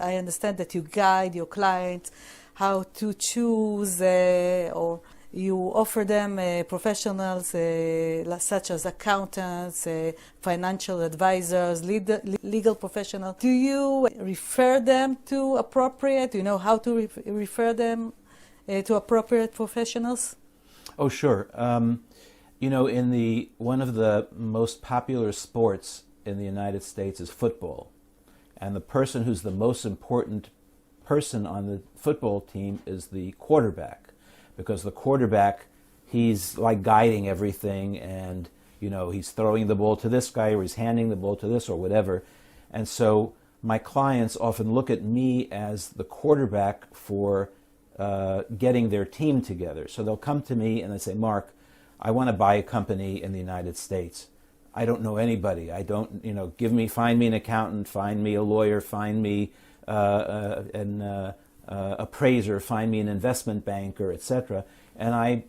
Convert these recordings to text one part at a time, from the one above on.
I understand that you guide your clients how to choose or you offer them professionals such as accountants, financial advisors, legal professionals. Do you refer them to appropriate? Do you know how to refer them to appropriate professionals? Oh, sure. One of the most popular sports in the United States is football. And the person who's the most important person on the football team is the quarterback. Because the quarterback, he's like guiding everything, and he's throwing the ball to this guy, or he's handing the ball to this, or whatever. And so my clients often look at me as the quarterback for getting their team together. So they'll come to me and they say, "Mark, I want to buy a company in the United States. I don't know anybody. I don't, find me an accountant, find me a lawyer, find me an appraiser, find me an investment banker, etc." And I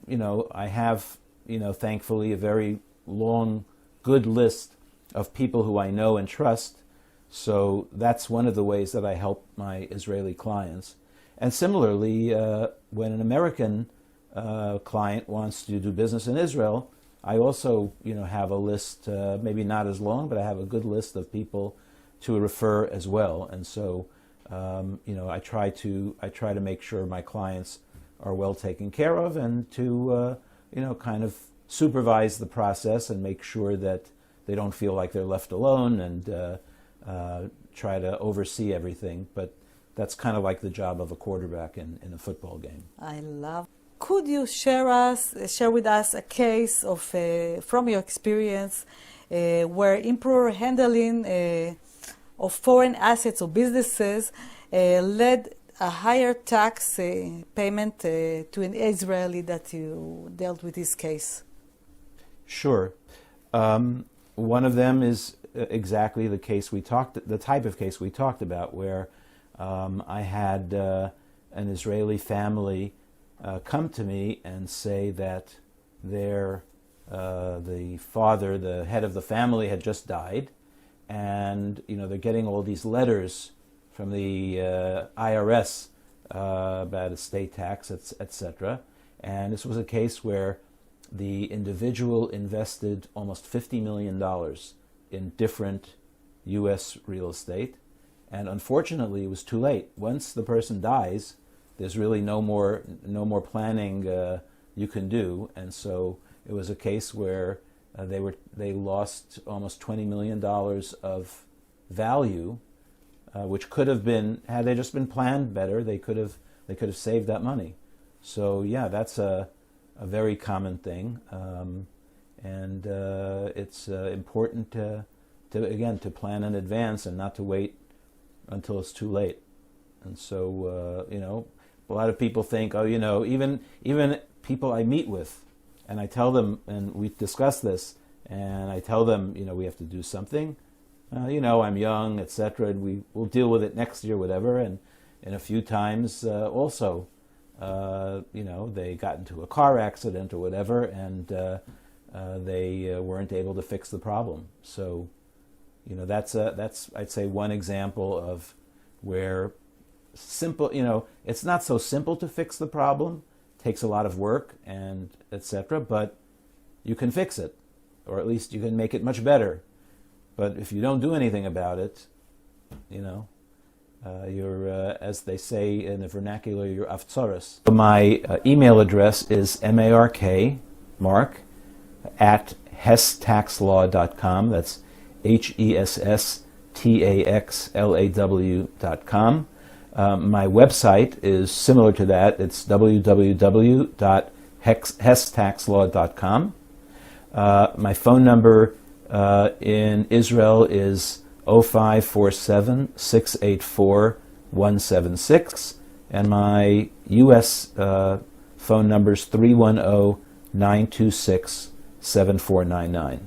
have, thankfully, a very long, good list of people who I know and trust. So that's one of the ways that I help my Israeli clients. And similarly, when an American client wants to do business in Israel, I also, have a list, maybe not as long, but I have a good list of people to refer as well. And so, I try to make sure my clients are well taken care of, and to, kind of supervise the process and make sure that they don't feel like they're left alone, and try to oversee everything. But that's kind of like the job of a quarterback in a football game. I love. Could you share with us a case of from your experience where improper handling of foreign assets or businesses led a higher tax payment to an Israeli that you dealt with this case? Sure. One of them is exactly the type of case we talked about, where I had an Israeli family come to me and say that the father, the head of the family, had just died, and they're getting all these letters from the IRS about estate tax, etc. And this was a case where the individual invested almost $50 million in different U.S. real estate, and unfortunately it was too late. Once the person dies, there's really no more planning you can do, and so it was a case where they lost almost $20 million of value, which could have been, had they just been planned better, they could have saved that money. So yeah, that's a very common thing, and it's important to plan in advance and not to wait until it's too late. And so a lot of people think, even people I meet with, and I tell them, and we discuss this, and I tell them, we have to do something. I'm young, etc., and we'll deal with it next year, whatever. And a few times also, they got into a car accident or whatever, and they weren't able to fix the problem. So, that's I'd say one example of where simple, it's not so simple to fix the problem, takes a lot of work and etc., but you can fix it, or at least you can make it much better. But if you don't do anything about it, you're, as they say in the vernacular, you're avtzoros. My email address is Mark at hesstaxlaw.com. That's HESSTAXLAW.com. My website is similar to that. It's www.hesstaxlaw.com. My phone number in Israel is 0547-684-176, and my U.S. phone number is 310-926-7499.